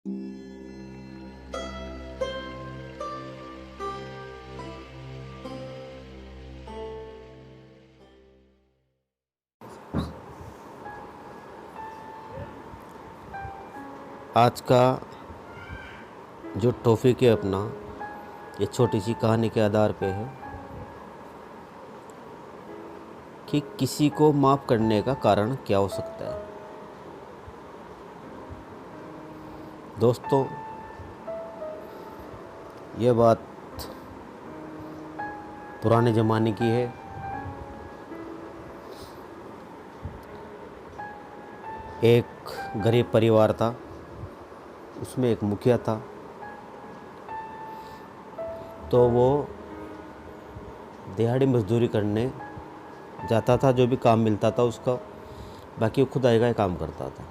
आज का जो टॉपिक है अपना, ये छोटी सी कहानी के आधार पे है कि किसी को माफ़ करने का कारण क्या हो सकता है। दोस्तों, ये बात पुराने ज़माने की है। एक गरीब परिवार था, उसमें एक मुखिया था। तो वो दिहाड़ी मजदूरी करने जाता था, जो भी काम मिलता था उसका, बाकी वो खुदाई का ही काम करता था।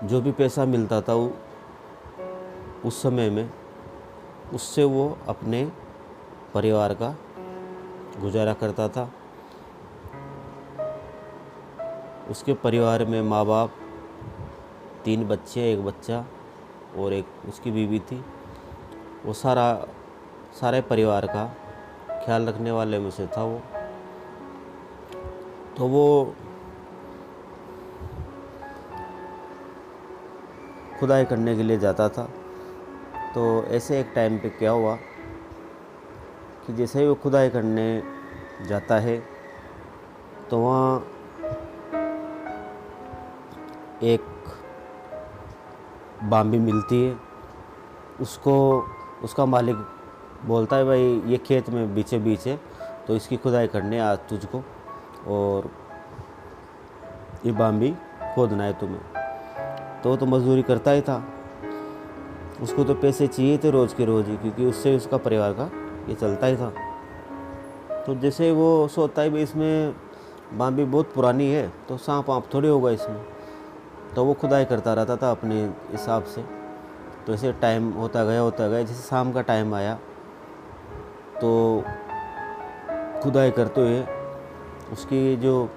जो भी पैसा मिलता था वो उस समय में, उससे वो अपने परिवार का गुजारा करता था। उसके परिवार में माँ बाप, 3 बच्चे, 1 बच्चा और एक उसकी बीवी थी। वो सारे परिवार का ख्याल रखने वाले में से था वो। तो वो खुदाई करने के लिए जाता था। तो ऐसे एक टाइम पे क्या हुआ कि जैसे ही वो खुदाई करने जाता है तो वहाँ एक बाम्बी मिलती है। उसको उसका मालिक बोलता है, भाई ये खेत में बीचे बीच है, तो इसकी खुदाई करने आज तुझको, और ये बाम्बी खोदना है तुम्हें। तो मजदूरी करता ही था, उसको तो पैसे चाहिए थे रोज़ के रोज़ ही, क्योंकि उससे उसका परिवार का ये चलता ही था। तो जैसे वो सोचता है भाई इसमें बाम्बी बहुत पुरानी है, तो सांप वाँप थोड़ी होगा इसमें। तो वो खुदाई करता रहता था अपने हिसाब से। तो ऐसे टाइम होता गया। जैसे शाम का टाइम आया तो खुदाई करते हुए उसकी जो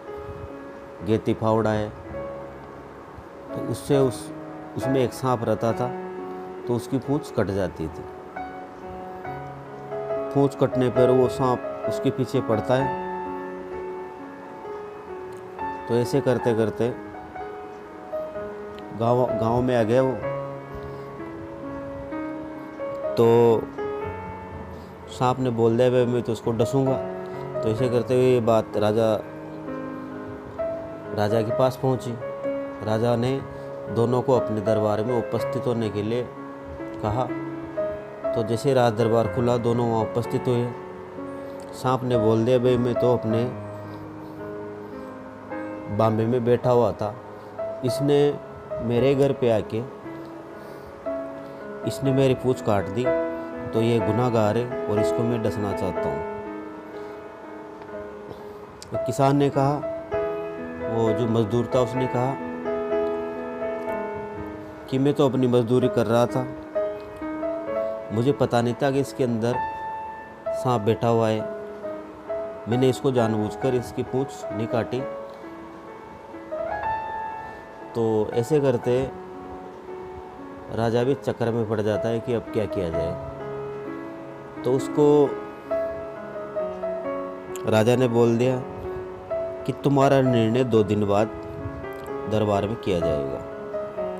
गेती फावड़ा है, तो उससे उसमें एक सांप रहता था। तो उसकी पूंछ कट जाती थी। पूंछ कटने पर वो सांप उसके पीछे पड़ता है। तो ऐसे करते करते गांव में आ गया वो। तो सांप ने बोल दिया, भाई मैं तो उसको डसूंगा। तो ऐसे करते हुए ये बात राजा के पास पहुंची। राजा ने दोनों को अपने दरबार में उपस्थित होने के लिए कहा। तो जैसे राज दरबार खुला, दोनों वहाँ उपस्थित हुए। सांप ने बोल दिया, भाई मैं तो अपने बाम्बे में बैठा हुआ था, इसने मेरे घर पे आके इसने मेरी पूंछ काट दी, तो ये गुनाहगार है और इसको मैं डसना चाहता हूँ। तो किसान ने कहा, वो जो मजदूर था उसने कहा कि मैं तो अपनी मजदूरी कर रहा था, मुझे पता नहीं था कि इसके अंदर सांप बैठा हुआ है। मैंने इसको जानबूझकर इसकी पूंछ नहीं काटी। तो ऐसे करते राजा भी चक्कर में पड़ जाता है कि अब क्या किया जाए। तो उसको राजा ने बोल दिया कि तुम्हारा निर्णय 2 दिन बाद दरबार में किया जाएगा,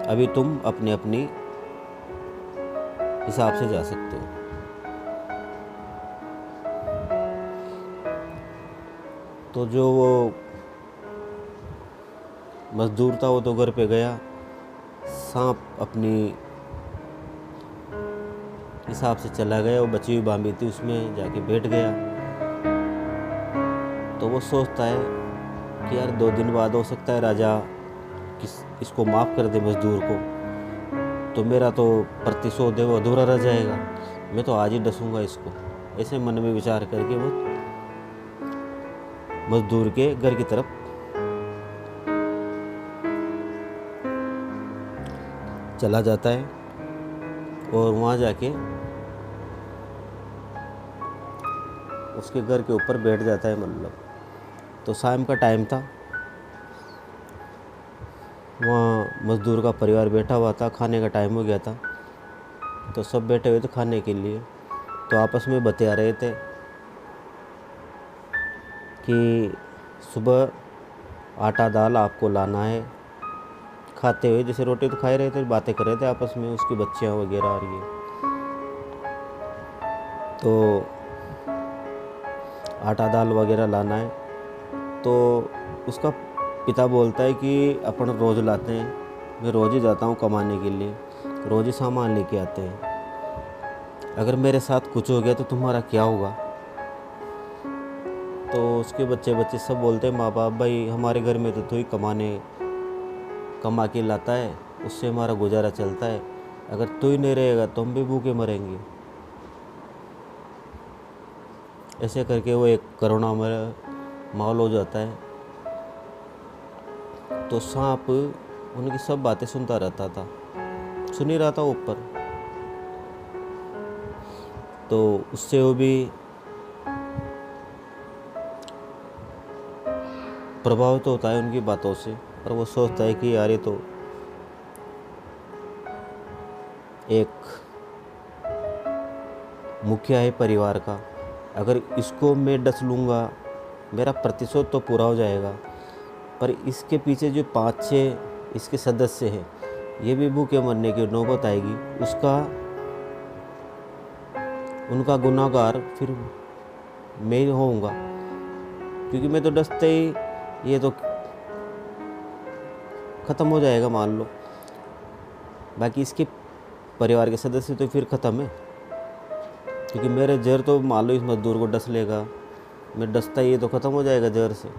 अभी तुम अपनी हिसाब से जा सकते हो। तो जो वो मजदूर था वो तो घर पे गया। सांप अपनी हिसाब से चला गया। वो बची हुई बाम्बी थी, उसमें जाके बैठ गया। तो वो सोचता है कि यार 2 दिन बाद हो सकता है राजा इसको माफ़ कर दे मजदूर को, तो मेरा तो प्रतिशोध है वो अधूरा रह जाएगा। मैं तो आज ही डसूंगा इसको। ऐसे मन में विचार करके वो मजदूर के घर की तरफ चला जाता है और वहाँ जाके उसके घर के ऊपर बैठ जाता है। मतलब तो शाम का टाइम था। वहाँ मज़दूर का परिवार बैठा हुआ था, खाने का टाइम हो गया था, तो सब बैठे हुए थे खाने के लिए। तो आपस में बतिया रहे थे कि सुबह आटा दाल आपको लाना है। खाते हुए जैसे रोटी तो खा ही रहे थे, बातें कर रहे थे आपस में, उसकी बच्चियाँ वगैरह आ रही है। तो आटा दाल वगैरह लाना है, तो उसका पिता बोलता है कि अपन रोज़ लाते हैं, मैं रोज़ ही जाता हूँ कमाने के लिए, रोज़ ही सामान लेके आते हैं, अगर मेरे साथ कुछ हो गया तो तुम्हारा क्या होगा। तो उसके बच्चे सब बोलते हैं, माँ बाप भाई हमारे घर में तो तू ही कमा के लाता है, उससे हमारा गुजारा चलता है, अगर तू ही नहीं रहेगा तो हम भी भूखे मरेंगे। ऐसे करके वो एक करुणामय माहौल हो जाता है। तो सांप उनकी सब बातें सुनता रहता था, सुन ही रहा था ऊपर। तो उससे वो भी प्रभावित होता है उनकी बातों से, और वो सोचता है कि यार ये तो एक मुखिया है परिवार का, अगर इसको मैं डस लूँगा मेरा प्रतिशोध तो पूरा हो जाएगा, पर इसके पीछे जो 5-6 इसके सदस्य हैं ये भी भूखे मरने की नौबत आएगी, उनका गुनाहगार फिर मैं ही होऊंगा, क्योंकि मैं तो डसते ही ये तो ख़त्म हो जाएगा मान लो, बाकी इसके परिवार के सदस्य तो फिर ख़त्म है, क्योंकि मेरे जहर तो मान लो इस मजदूर को डस लेगा, मैं डसता ही ये तो ख़त्म हो जाएगा जहर से,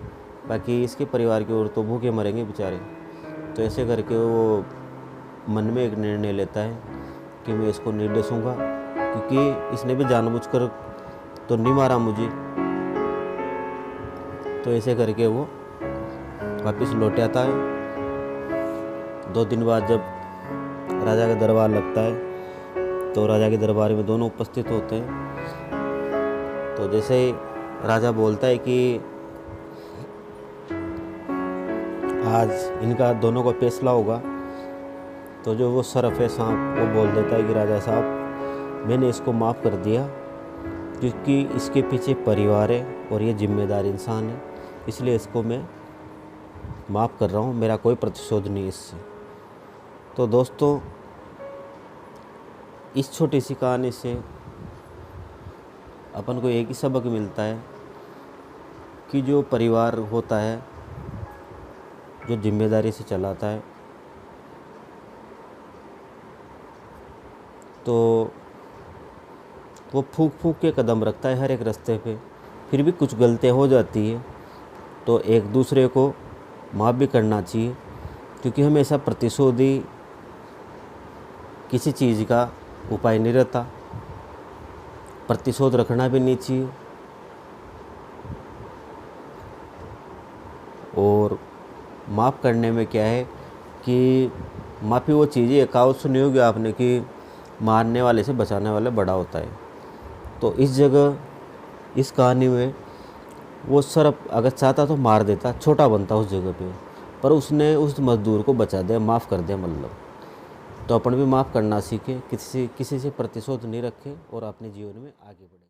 बाकी इसके परिवार की ओर तो भूखे मरेंगे बेचारे। तो ऐसे करके वो मन में एक निर्णय लेता है कि मैं इसको नहीं डसूँगा, क्योंकि इसने भी जानबूझकर तो नहीं मारा मुझे। तो ऐसे करके वो वापस लौट आता है। 2 दिन बाद जब राजा का दरबार लगता है, तो राजा के दरबार में दोनों उपस्थित होते हैं। तो जैसे ही राजा बोलता है कि आज इनका दोनों का फैसला होगा, तो जो वो सरफ है सांप वो बोल देता है कि राजा साहब मैंने इसको माफ़ कर दिया, क्योंकि इसके पीछे परिवार है और ये जिम्मेदार इंसान है, इसलिए इसको मैं माफ़ कर रहा हूँ, मेरा कोई प्रतिशोध नहीं इससे। तो दोस्तों इस छोटी सी कहानी से अपन को एक ही सबक मिलता है कि जो परिवार होता है, जो जिम्मेदारी से चलाता है, तो वो फूंक फूंक के कदम रखता है हर एक रास्ते पे, फिर भी कुछ गलतियाँ हो जाती है तो एक दूसरे को माफ़ भी करना चाहिए, क्योंकि हमेशा प्रतिशोध ही किसी चीज़ का उपाय नहीं रहता, प्रतिशोध रखना भी नहीं चाहिए। और माफ़ करने में क्या है कि माफ़ी वो चीज़ें, एक कहावत सुनी होगी आपने कि मारने वाले से बचाने वाला बड़ा होता है। तो इस जगह इस कहानी में वो सरफ अगर चाहता तो मार देता, छोटा बनता उस जगह पे, पर उसने उस मज़दूर को बचा दिया, माफ़ कर दिया मतलब। तो अपन भी माफ़ करना सीखें, किसी से प्रतिशोध नहीं रखें और अपने जीवन में आगे बढ़ें।